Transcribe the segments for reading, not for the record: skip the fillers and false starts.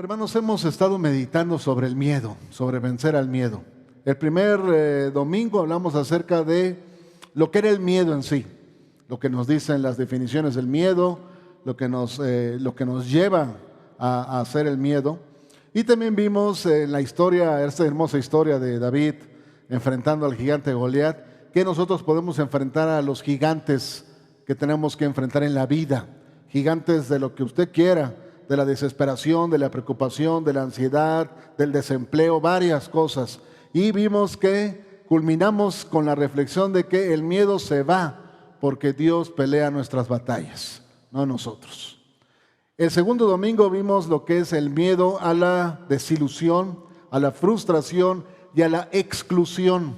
Hermanos, hemos estado meditando sobre el miedo, sobre vencer al miedo. El primer domingo hablamos acerca de lo que era el miedo en sí, lo que nos dicen las definiciones del miedo, lo que nos lleva a hacer el miedo. Y también vimos en la historia, esta hermosa historia de David enfrentando al gigante Goliat, que nosotros podemos enfrentar a los gigantes que tenemos que enfrentar en la vida, gigantes de lo que usted quiera, de la desesperación, de la preocupación, de la ansiedad, del desempleo, varias cosas. Y vimos que culminamos con la reflexión de que el miedo se va porque Dios pelea nuestras batallas, no nosotros. El segundo domingo vimos lo que es el miedo a la desilusión, a la frustración y a la exclusión.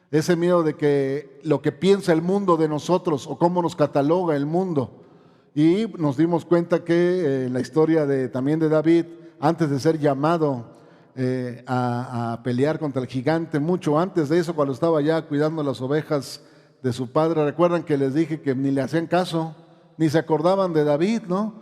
Ese miedo de que lo que piensa el mundo de nosotros o cómo nos cataloga el mundo. Y nos dimos cuenta que la historia también de David, antes de ser llamado a pelear contra el gigante, mucho antes de eso, cuando estaba ya cuidando las ovejas de su padre, recuerdan que les dije que ni le hacían caso, ni se acordaban de David, ¿no?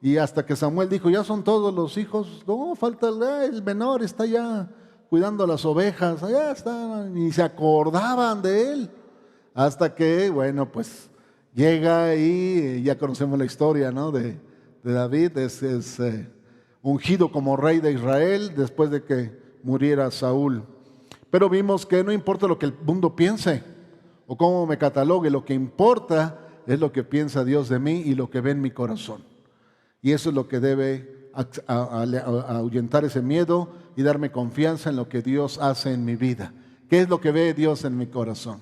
Y hasta que Samuel dijo, ya son todos los hijos, no, falta el menor, está ya cuidando las ovejas, allá está, ni se acordaban de él, hasta que, bueno, pues llega y ya conocemos la historia, ¿no? de David, es ungido como rey de Israel después de que muriera Saúl. Pero vimos que no importa lo que el mundo piense o cómo me catalogue, lo que importa es lo que piensa Dios de mí y lo que ve en mi corazón. Y eso es lo que debe ahuyentar ese miedo y darme confianza en lo que Dios hace en mi vida. ¿Qué es lo que ve Dios en mi corazón?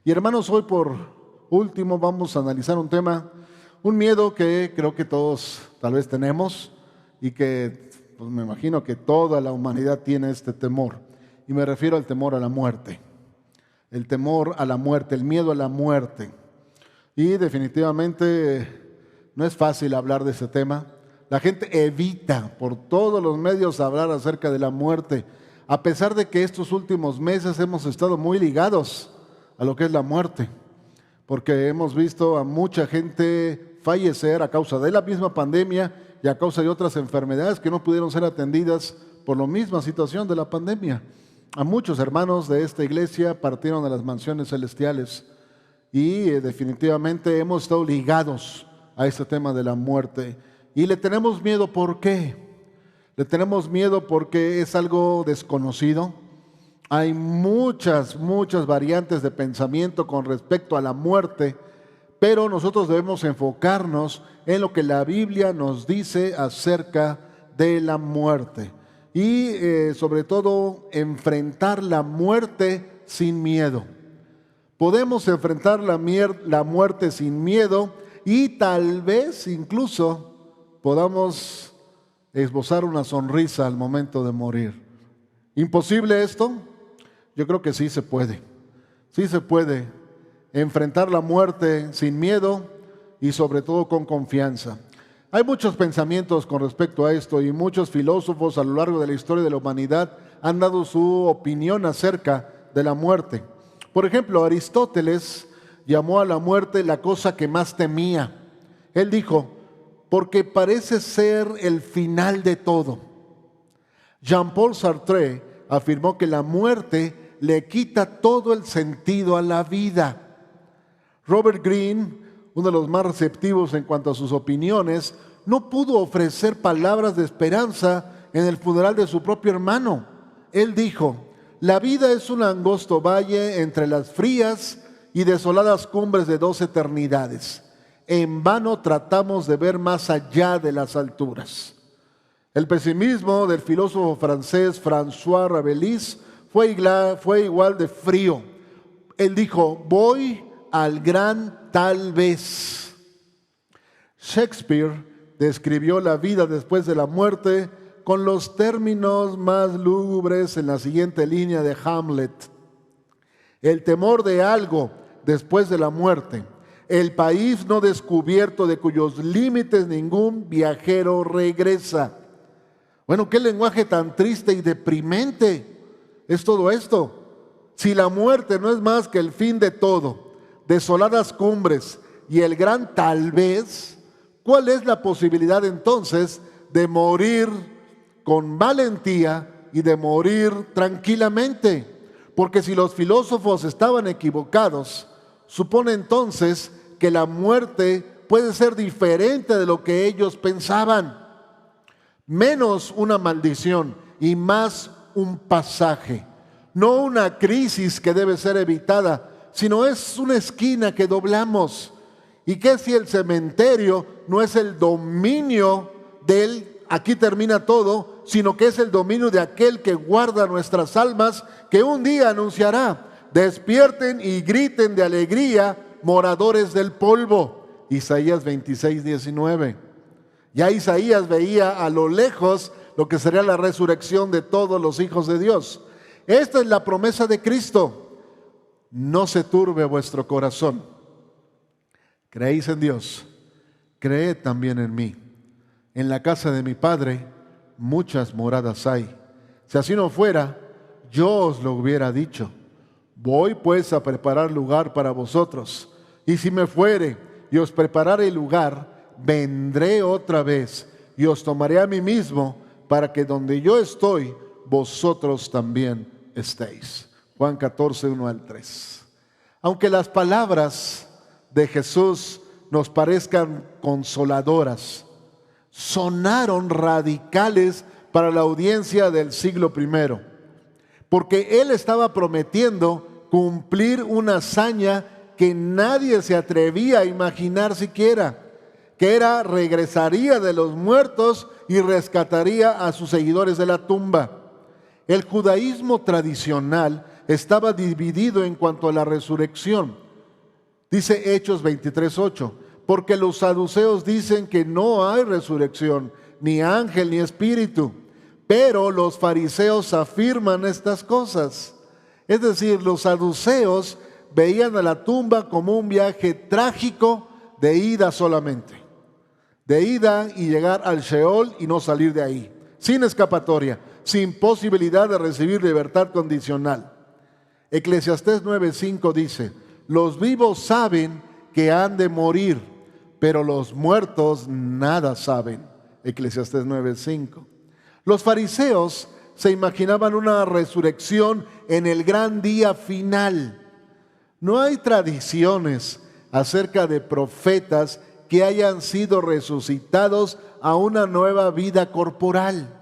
Y hermanos, hoy por último vamos a analizar un tema, un miedo que creo que todos tal vez tenemos y que pues me imagino que toda la humanidad tiene este temor. Y me refiero al temor a la muerte. El temor a la muerte, el miedo a la muerte. Y definitivamente no es fácil hablar de ese tema. La gente evita por todos los medios hablar acerca de la muerte, a pesar de que estos últimos meses hemos estado muy ligados a lo que es la muerte. Porque hemos visto a mucha gente fallecer a causa de la misma pandemia y a causa de otras enfermedades que no pudieron ser atendidas por la misma situación de la pandemia. A muchos hermanos de esta iglesia partieron a las mansiones celestiales y definitivamente hemos estado ligados a este tema de la muerte. Y le tenemos miedo, ¿por qué? Le tenemos miedo porque es algo desconocido. Hay muchas variantes de pensamiento con respecto a la muerte, pero nosotros debemos enfocarnos en lo que la Biblia nos dice acerca de la muerte y sobre todo enfrentar la muerte sin miedo. Podemos enfrentar la muerte sin miedo y tal vez incluso podamos esbozar una sonrisa al momento de morir. ¿Imposible esto? Yo creo que sí se puede. Sí se puede enfrentar la muerte sin miedo y sobre todo con confianza. Hay muchos pensamientos con respecto a esto y muchos filósofos a lo largo de la historia de la humanidad han dado su opinión acerca de la muerte. Por ejemplo, Aristóteles llamó a la muerte la cosa que más temía. Él dijo, porque parece ser el final de todo. Jean-Paul Sartre afirmó que la muerte le quita todo el sentido a la vida. Robert Greene, uno de los más receptivos en cuanto a sus opiniones, no pudo ofrecer palabras de esperanza en el funeral de su propio hermano. Él dijo, la vida es un angosto valle entre las frías y desoladas cumbres de 2 eternidades. En vano tratamos de ver más allá de las alturas. El pesimismo del filósofo francés François Rabelais fue igual de frío. Él dijo, voy al gran tal vez. Shakespeare describió la vida después de la muerte con los términos más lúgubres en la siguiente línea de Hamlet. El temor de algo después de la muerte, el país no descubierto de cuyos límites ningún viajero regresa. Bueno, qué lenguaje tan triste y deprimente es todo esto. Si la muerte no es más que el fin de todo, desoladas cumbres y el gran tal vez, ¿cuál es la posibilidad entonces de morir con valentía y de morir tranquilamente. Porque si los filósofos estaban equivocados, supone entonces que la muerte puede ser diferente de lo que ellos pensaban. Menos una maldición y más un pasaje. No una crisis que debe ser evitada, sino es una esquina que doblamos. ¿Y qué si el cementerio no es el dominio del aquí termina todo, sino que es el dominio de aquel que guarda nuestras almas, que un día anunciará: despierten y griten de alegría, moradores del polvo? Isaías 26:19. Ya Isaías veía a lo lejos lo que sería la resurrección de todos los hijos de Dios. Esta es la promesa de Cristo. No se turbe vuestro corazón. Creéis en Dios, creed también en mí. En la casa de mi Padre muchas moradas hay. Si así no fuera, yo os lo hubiera dicho. Voy pues a preparar lugar para vosotros. Y si me fuere y os preparare lugar, vendré otra vez y os tomaré a mí mismo, para que donde yo estoy, vosotros también estéis. Juan 14, 1 al 3. Aunque las palabras de Jesús nos parezcan consoladoras, sonaron radicales para la audiencia del siglo I, porque Él estaba prometiendo cumplir una hazaña que nadie se atrevía a imaginar siquiera, que era: regresaría de los muertos y rescataría a sus seguidores de la tumba. El judaísmo tradicional estaba dividido en cuanto a la resurrección. Dice Hechos 23:8, porque los saduceos dicen que no hay resurrección, ni ángel ni espíritu, pero los fariseos afirman estas cosas. Es decir, los saduceos veían a la tumba como un viaje trágico de ida solamente, de ida y llegar al Sheol y no salir de ahí, sin escapatoria, sin posibilidad de recibir libertad condicional. Eclesiastés 9:5 dice: los vivos saben que han de morir, pero los muertos nada saben. Eclesiastés 9:5. Los fariseos se imaginaban una resurrección en el gran día final. No hay tradiciones acerca de profetas que hayan sido resucitados a una nueva vida corporal.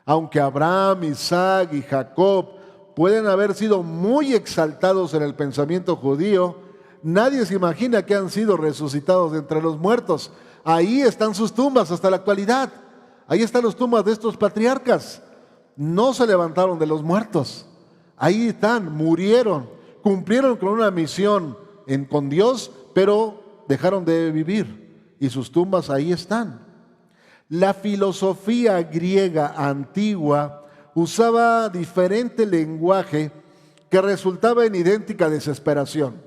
Aunque Abraham, Isaac y Jacob pueden haber sido muy exaltados en el pensamiento judío, nadie se imagina que han sido resucitados de entre los muertos. Ahí están sus tumbas hasta la actualidad. Ahí están las tumbas de estos patriarcas. No se levantaron de los muertos. Ahí están, murieron, cumplieron con una misión con Dios, pero dejaron de vivir. Y sus tumbas ahí están. La filosofía griega antigua usaba diferente lenguaje que resultaba en idéntica desesperación.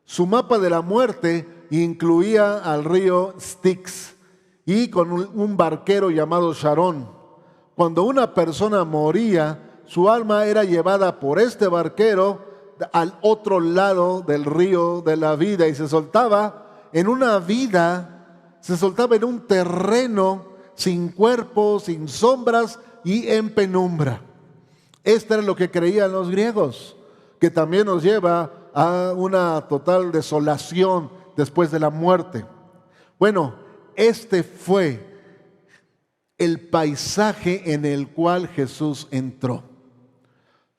Su mapa de la muerte incluía al río Styx y con un barquero llamado Charón. Cuando una persona moría, su alma era llevada por este barquero al otro lado del río de la vida y se soltaba en una vida, se soltaba en un terreno sin cuerpo, sin sombras y en penumbra. Esto era lo que creían los griegos, que también nos lleva a una total desolación después de la muerte. Bueno, este fue el paisaje en el cual Jesús entró.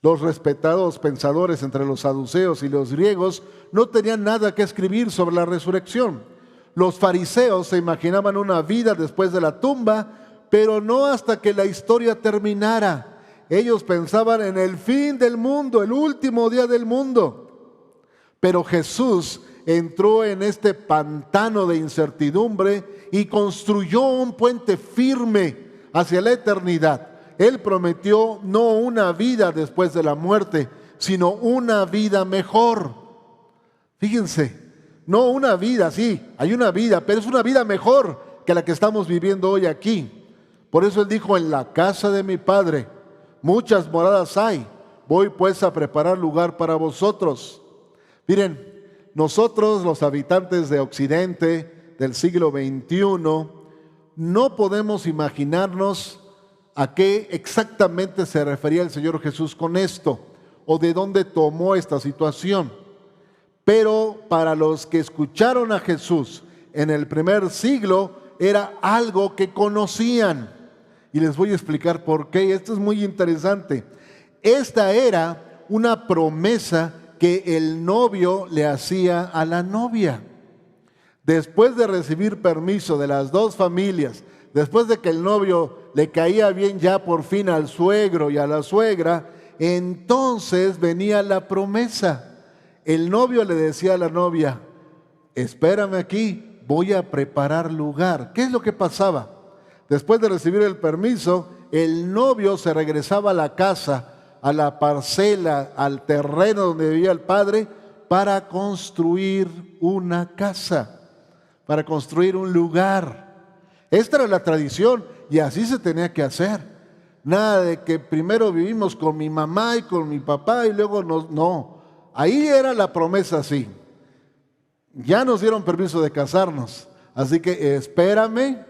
Los respetados pensadores entre los saduceos y los griegos no tenían nada que escribir sobre la resurrección. Los fariseos se imaginaban una vida después de la tumba, pero no hasta que la historia terminara. Ellos pensaban en el fin del mundo, el último día del mundo. Pero Jesús entró en este pantano de incertidumbre y construyó un puente firme hacia la eternidad. Él prometió no una vida después de la muerte, sino una vida mejor. Fíjense, no una vida, sí, hay una vida, pero es una vida mejor que la que estamos viviendo hoy aquí. Por eso Él dijo: en la casa de mi Padre muchas moradas hay, voy pues a preparar lugar para vosotros. Miren, nosotros los habitantes de Occidente del siglo XXI no podemos imaginarnos a qué exactamente se refería el Señor Jesús con esto, o de dónde tomó esta situación. Pero para los que escucharon a Jesús en el primer siglo, era algo que conocían. Y les voy a explicar por qué. Esto es muy interesante. Esta era una promesa que el novio le hacía a la novia. Después de recibir permiso de las dos familias, después de que el novio le caía bien ya por fin al suegro y a la suegra, entonces venía la promesa. El novio le decía a la novia: espérame aquí, voy a preparar lugar. ¿Qué es lo que pasaba? Después de recibir el permiso, el novio se regresaba a la casa, a la parcela, al terreno donde vivía el padre, para construir una casa, para construir un lugar. Esta era la tradición y así se tenía que hacer. Nada de que primero vivimos con mi mamá y con mi papá y luego no. Ahí era la promesa así. Ya nos dieron permiso de casarnos, así que espérame,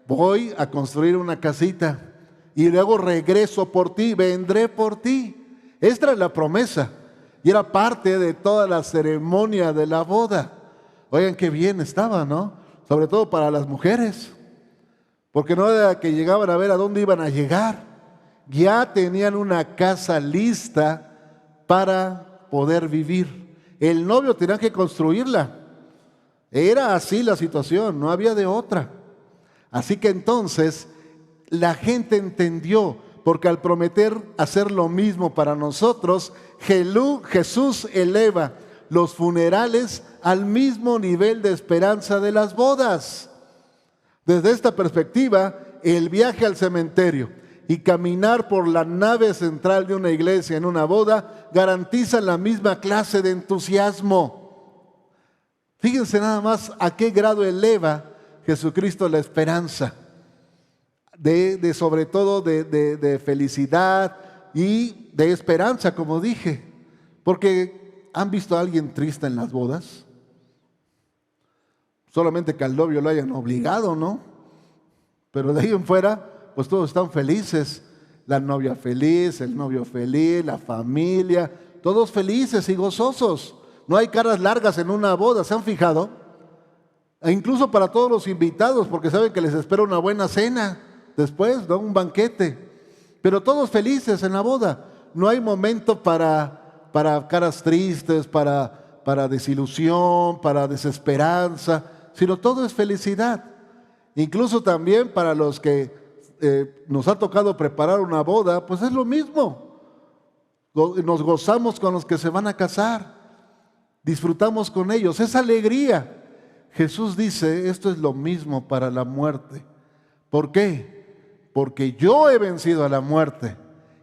voy a construir una casita y luego regreso por ti, vendré por ti. Esta era la promesa y era parte de toda la ceremonia de la boda. Oigan, qué bien estaba, ¿no? Sobre todo para las mujeres, porque no era que llegaban a ver a dónde iban a llegar. Ya tenían una casa lista para poder vivir. El novio tenía que construirla. Era así la situación, no había de otra. Así que entonces la gente entendió, porque al prometer hacer lo mismo para nosotros, Jesús eleva los funerales al mismo nivel de esperanza de las bodas. Desde esta perspectiva, el viaje al cementerio y caminar por la nave central de una iglesia en una boda garantizan la misma clase de entusiasmo. Fíjense nada más a qué grado eleva Jesucristo la esperanza, sobre todo de felicidad y de esperanza, como dije. Porque ¿han visto a alguien triste en las bodas? Solamente que al novio lo hayan obligado, ¿no? Pero de ahí en fuera, pues todos están felices. La novia feliz, el novio feliz, la familia, todos felices y gozosos. No hay caras largas en una boda, ¿se han fijado? E incluso para todos los invitados, porque saben que les espera una buena cena después, ¿no? Un banquete. Pero todos felices en la boda. No hay momento para caras tristes, para desilusión, para desesperanza, sino todo es felicidad. Incluso también para los que nos ha tocado preparar una boda, pues es lo mismo. Nos gozamos con los que se van a casar. Disfrutamos con ellos, es alegría. Jesús dice, esto es lo mismo para la muerte. ¿Por qué? Porque yo he vencido a la muerte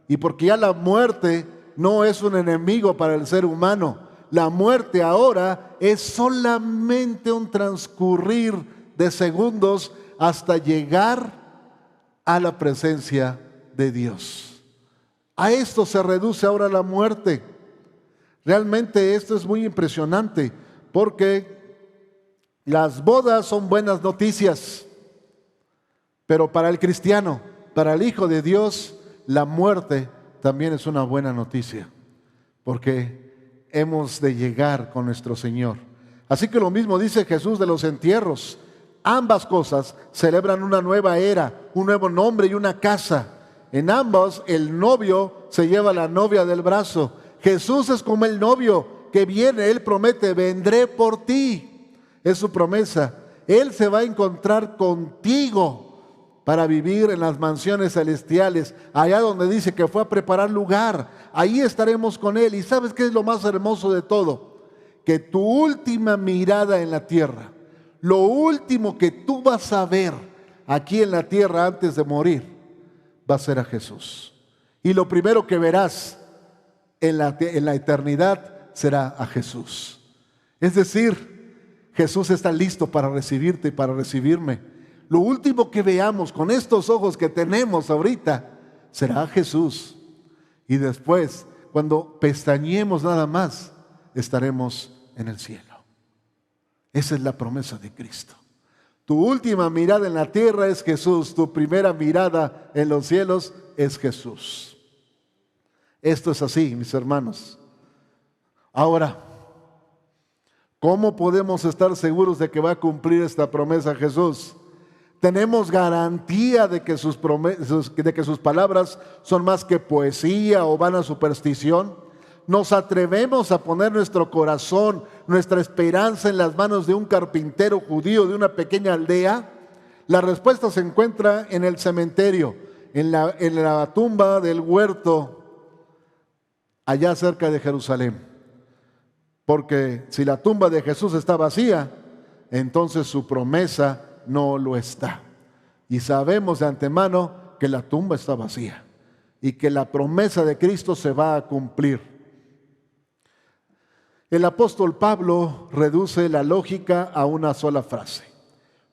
y porque ya la muerte no es un enemigo para el ser humano. La muerte ahora es solamente un transcurrir de segundos hasta llegar a la presencia de Dios. A esto se reduce ahora la muerte. Realmente esto es muy impresionante porque las bodas son buenas noticias, pero para el cristiano, para el Hijo de Dios, la muerte también es una buena noticia, porque hemos de llegar con nuestro Señor. Así que lo mismo dice Jesús de los entierros. Ambas cosas celebran una nueva era, un nuevo nombre y una casa. En ambos el novio se lleva a la novia del brazo. Jesús es como el novio que viene, Él promete, vendré por ti. Es su promesa. Él se va a encontrar contigo para vivir en las mansiones celestiales, allá donde dice que fue a preparar lugar. Ahí estaremos con Él. ¿Y sabes qué es lo más hermoso de todo? Que tu última mirada en la tierra, lo último que tú vas a ver aquí en la tierra antes de morir, va a ser a Jesús. Y lo primero que verás en la eternidad será a Jesús. Es decir, Jesús está listo para recibirte y para recibirme. Lo último que veamos con estos ojos que tenemos ahorita será a Jesús. Y después, cuando pestañeemos nada más, estaremos en el cielo. Esa es la promesa de Cristo. Tu última mirada en la tierra es Jesús, tu primera mirada en los cielos es Jesús. Esto es así, mis hermanos. Ahora, ¿cómo podemos estar seguros de que va a cumplir esta promesa Jesús? ¿Tenemos garantía de que sus palabras son más que poesía o vana superstición? ¿Nos atrevemos a poner nuestro corazón, nuestra esperanza en las manos de un carpintero judío de una pequeña aldea? La respuesta se encuentra en el cementerio, en la tumba del huerto, allá cerca de Jerusalén. Porque si la tumba de Jesús está vacía, entonces su promesa no lo está. Y sabemos de antemano que la tumba está vacía y que la promesa de Cristo se va a cumplir. El apóstol Pablo reduce la lógica a una sola frase.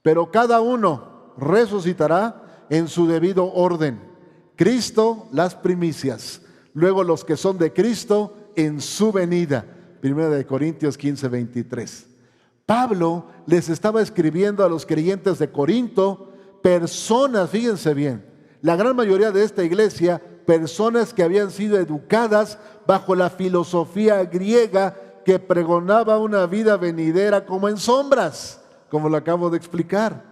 Pero cada uno resucitará en su debido orden. Cristo las primicias, luego los que son de Cristo en su venida. 1 Corintios 15:23. Pablo les estaba escribiendo a los creyentes de Corinto, personas, fíjense bien, la gran mayoría de esta iglesia, personas que habían sido educadas bajo la filosofía griega que pregonaba una vida venidera como en sombras, como lo acabo de explicar.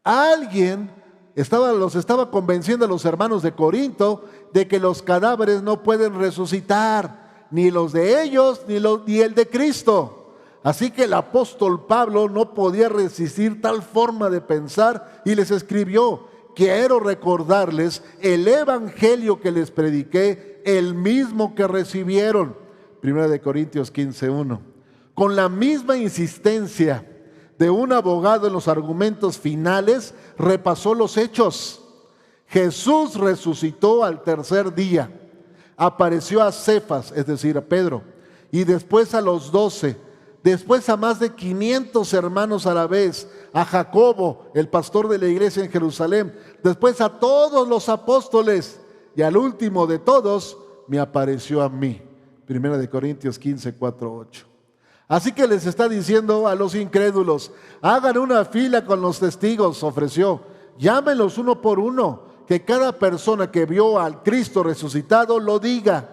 Alguien los estaba convenciendo a los hermanos de Corinto de que los cadáveres no pueden resucitar, ni los de ellos, ni el de Cristo. Así que el apóstol Pablo no podía resistir tal forma de pensar y les escribió: quiero recordarles el evangelio que les prediqué, el mismo que recibieron. 1 Corintios 15:1. Con la misma insistencia de un abogado en los argumentos finales, repasó los hechos. Jesús resucitó al tercer día. Apareció a Cefas, es decir, a Pedro, y después a los 12, después a más de 500 hermanos a la vez, a Jacobo, el pastor de la iglesia en Jerusalén, después a todos los apóstoles, y al último de todos me apareció a mí. 1 Corintios 15:4-8. Así que les está diciendo a los incrédulos: hagan una fila con los testigos, ofreció, llámenlos uno por uno, que cada persona que vio al Cristo resucitado lo diga.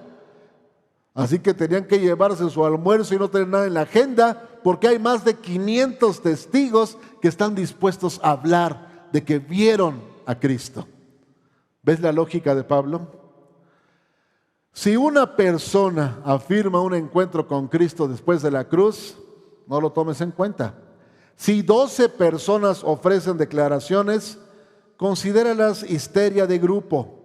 Así que tenían que llevarse su almuerzo y no tener nada en la agenda, porque hay más de 500 testigos que están dispuestos a hablar de que vieron a Cristo. ¿Ves la lógica de Pablo? Si una persona afirma un encuentro con Cristo después de la cruz, no lo tomes en cuenta. Si 12 personas ofrecen declaraciones, considéralas histeria de grupo.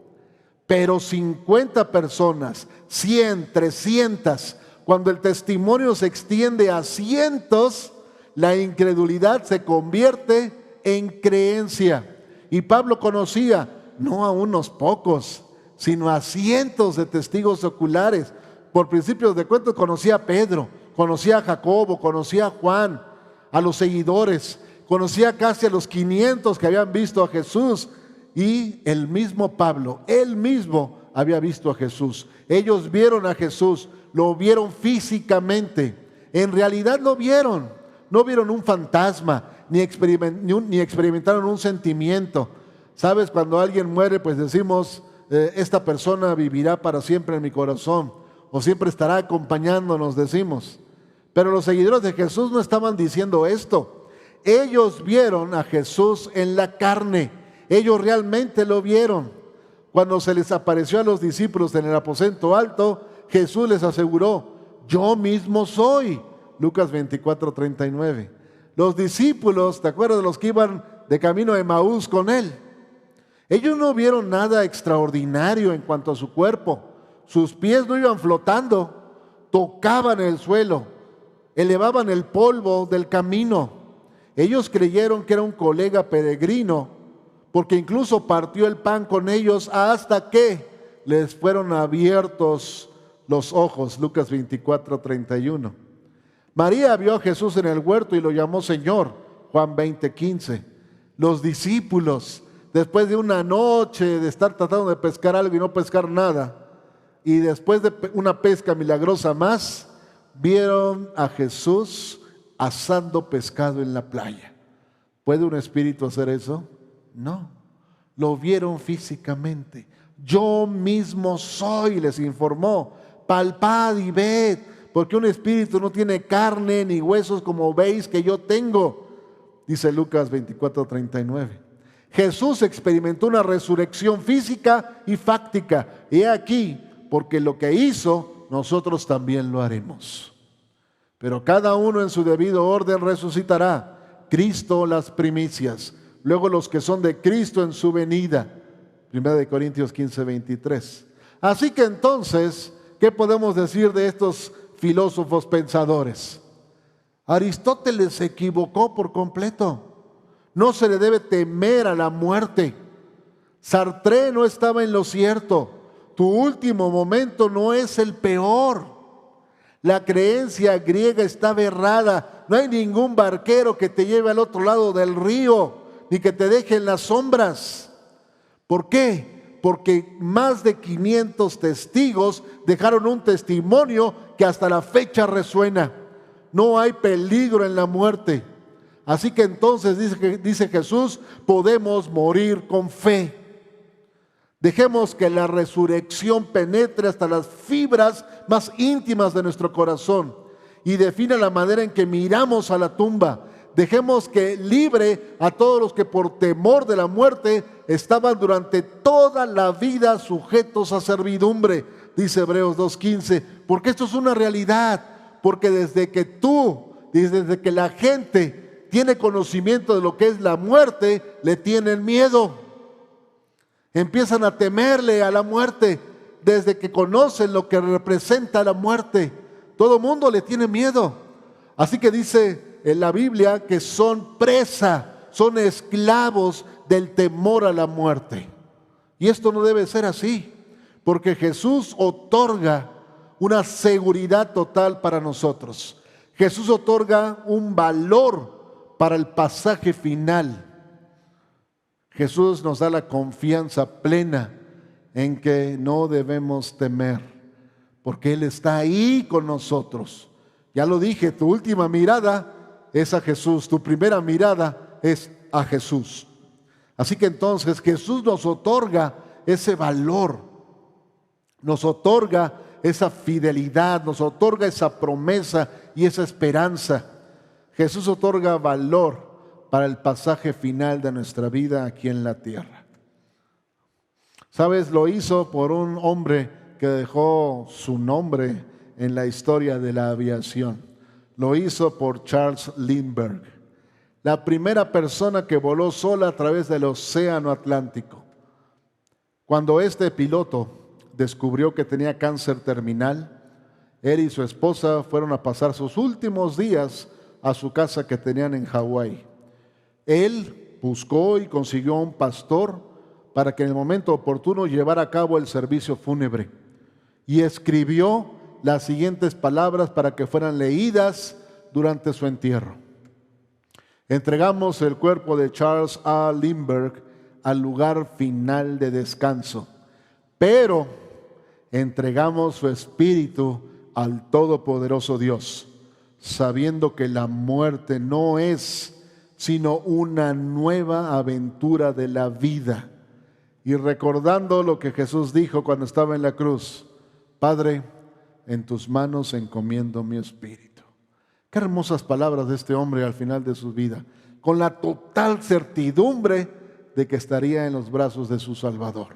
Pero 50 personas, 100, 300, cuando el testimonio se extiende a cientos, la incredulidad se convierte en creencia. Y Pablo conocía no a unos pocos, sino a cientos de testigos oculares. Por principios de cuentos conocía a Pedro, conocía a Jacobo, conocía a Juan, a los seguidores, conocía casi a los 500 que habían visto a Jesús. Y el mismo Pablo, él mismo había visto a Jesús. Ellos vieron a Jesús, lo vieron físicamente. En realidad lo vieron, no vieron un fantasma, ni experimentaron un sentimiento. ¿Sabes? Cuando alguien muere, pues decimos: esta persona vivirá para siempre en mi corazón, o siempre estará acompañándonos, decimos. Pero los seguidores de Jesús no estaban diciendo esto. Ellos vieron a Jesús en la carne. Ellos realmente lo vieron. Cuando se les apareció a los discípulos en el aposento alto, Jesús les aseguró: yo mismo soy. Lucas 24:39. Los discípulos, ¿te acuerdas de los que iban de camino a Emaús con él? Ellos no vieron nada extraordinario en cuanto a su cuerpo. Sus pies no iban flotando, tocaban el suelo, elevaban el polvo del camino. Ellos creyeron que era un colega peregrino, porque incluso partió el pan con ellos hasta que les fueron abiertos los ojos. Lucas 24:31. María vio a Jesús en el huerto y lo llamó Señor. Juan 20:15. Los discípulos, después de una noche de estar tratando de pescar algo y no pescar nada, y después de una pesca milagrosa más, vieron a Jesús asando pescado en la playa. ¿Puede un espíritu hacer eso? No. Lo vieron físicamente. Yo mismo soy, les informó. Palpad y ved, porque un espíritu no tiene carne ni huesos como veis que yo tengo. Dice Lucas 24:39. Jesús experimentó una resurrección física y fáctica. He aquí, porque lo que hizo, nosotros también lo haremos. Pero cada uno en su debido orden resucitará. Cristo las primicias, luego los que son de Cristo en su venida. 1 Corintios 15:23. Así que entonces, ¿qué podemos decir de estos filósofos pensadores? Aristóteles se equivocó por completo. No se le debe temer a la muerte. Sartre no estaba en lo cierto. Tu último momento no es el peor. La creencia griega estaba errada. No hay ningún barquero que te lleve al otro lado del río, ni que te deje en las sombras. ¿Por qué? Porque más de 500 testigos dejaron un testimonio que hasta la fecha resuena. No hay peligro en la muerte. Así que entonces dice Jesús, podemos morir con fe. Dejemos que la resurrección penetre hasta las fibras más íntimas de nuestro corazón y defina la manera en que miramos a la tumba. Dejemos que libre a todos los que por temor de la muerte estaban durante toda la vida sujetos a servidumbre, dice Hebreos 2:15, porque esto es una realidad, porque desde que la gente tiene conocimiento de lo que es la muerte, le tienen miedo. Empiezan a temerle a la muerte desde que conocen lo que representa la muerte. Todo mundo le tiene miedo. Así que dice en la Biblia que son presa, son esclavos del temor a la muerte. Y esto no debe ser así, porque Jesús otorga una seguridad total para nosotros. Jesús otorga un valor para el pasaje final. Jesús nos da la confianza plena en que no debemos temer, porque Él está ahí con nosotros. Ya lo dije, tu última mirada es a Jesús, tu primera mirada es a Jesús. Así que entonces Jesús nos otorga ese valor, nos otorga esa fidelidad, nos otorga esa promesa y esa esperanza. Jesús otorga valor para el pasaje final de nuestra vida aquí en la tierra. ¿Sabes? Lo hizo por un hombre que dejó su nombre en la historia de la aviación. Lo hizo por Charles Lindbergh, la primera persona que voló sola a través del océano Atlántico. Cuando este piloto descubrió que tenía cáncer terminal, él y su esposa fueron a pasar sus últimos días a su casa que tenían en Hawái. Él buscó y consiguió a un pastor para que en el momento oportuno llevara a cabo el servicio fúnebre. Y escribió las siguientes palabras para que fueran leídas durante su entierro. Entregamos el cuerpo de Charles A. Lindbergh al lugar final de descanso, pero entregamos su espíritu al Todopoderoso Dios, sabiendo que la muerte no es sino una nueva aventura de la vida. Y recordando lo que Jesús dijo cuando estaba en la cruz: Padre, en tus manos encomiendo mi espíritu. Qué hermosas palabras de este hombre al final de su vida, con la total certidumbre de que estaría en los brazos de su Salvador.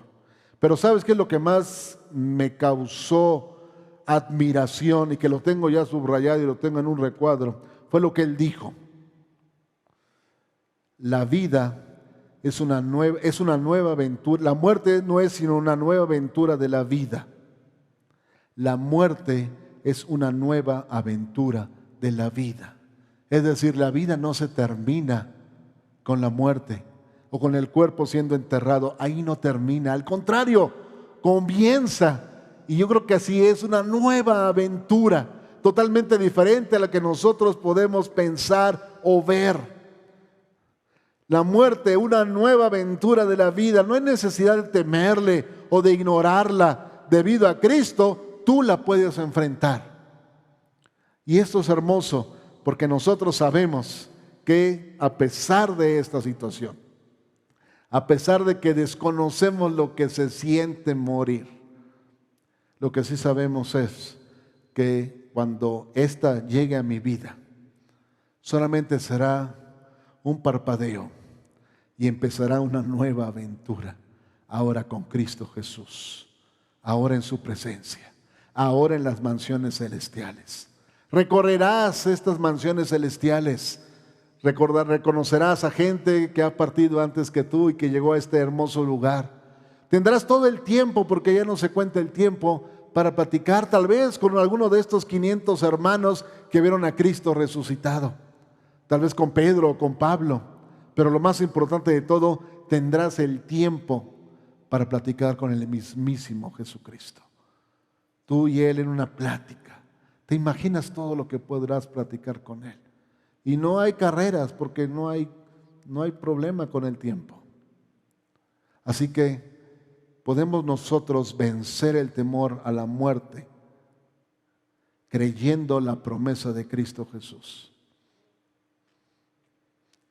Pero ¿sabes qué es lo que más me causó admiración y que lo tengo ya subrayado y lo tengo en un recuadro? Fue lo que él dijo. La vida es una nueva aventura. La muerte no es sino una nueva aventura de la vida. La muerte es una nueva aventura de la vida. Es decir, la vida no se termina con la muerte o con el cuerpo siendo enterrado. Ahí no termina. Al contrario, comienza. Y yo creo que así es una nueva aventura, totalmente diferente a la que nosotros podemos pensar o ver. La muerte, una nueva aventura de la vida. No hay necesidad de temerle o de ignorarla. Debido a Cristo, tú la puedes enfrentar. Y esto es hermoso porque nosotros sabemos que a pesar de esta situación, a pesar de que desconocemos lo que se siente morir, lo que sí sabemos es que cuando ésta llegue a mi vida, solamente será un parpadeo y empezará una nueva aventura, ahora con Cristo Jesús, ahora en su presencia, ahora en las mansiones celestiales. Recorrerás estas mansiones celestiales, reconocerás a gente que ha partido antes que tú y que llegó a este hermoso lugar. Tendrás todo el tiempo, porque ya no se cuenta el tiempo, para platicar tal vez con alguno de estos 500 hermanos que vieron a Cristo resucitado. Tal vez con Pedro o con Pablo. Pero lo más importante de todo, tendrás el tiempo para platicar con el mismísimo Jesucristo. Tú y Él en una plática. ¿Te imaginas todo lo que podrás platicar con Él? Y no hay carreras, porque no hay problema con el tiempo. Así que podemos nosotros vencer el temor a la muerte creyendo la promesa de Cristo Jesús,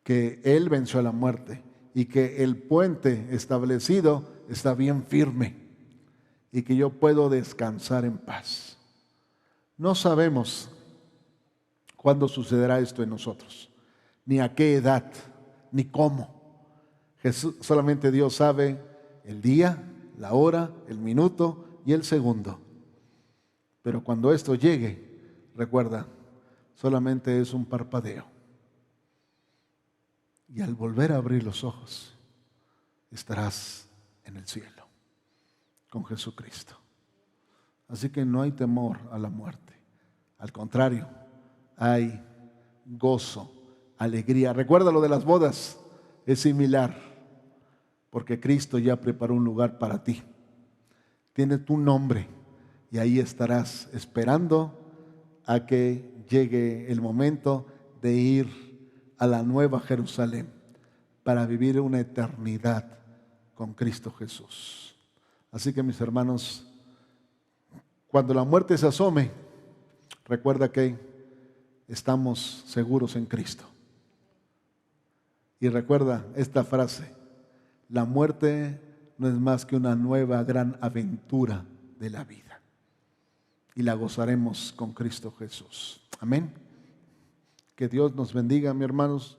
que Él venció a la muerte y que el puente establecido está bien firme y que yo puedo descansar en paz. No sabemos cuándo sucederá esto en nosotros, ni a qué edad, ni cómo. Solamente Dios sabe el día, la hora, el minuto y el segundo. Pero cuando esto llegue, recuerda, solamente es un parpadeo. Y al volver a abrir los ojos, estarás en el cielo con Jesucristo. Así que no hay temor a la muerte. Al contrario, hay gozo, alegría. Recuerda lo de las bodas, es similar, porque Cristo ya preparó un lugar para ti. Tiene tu nombre y ahí estarás esperando a que llegue el momento de ir a la nueva Jerusalén para vivir una eternidad con Cristo Jesús. Así que, mis hermanos, cuando la muerte se asome, recuerda que estamos seguros en Cristo. Y recuerda esta frase: la muerte no es más que una nueva gran aventura de la vida. Y la gozaremos con Cristo Jesús. Amén. Que Dios nos bendiga, mis hermanos.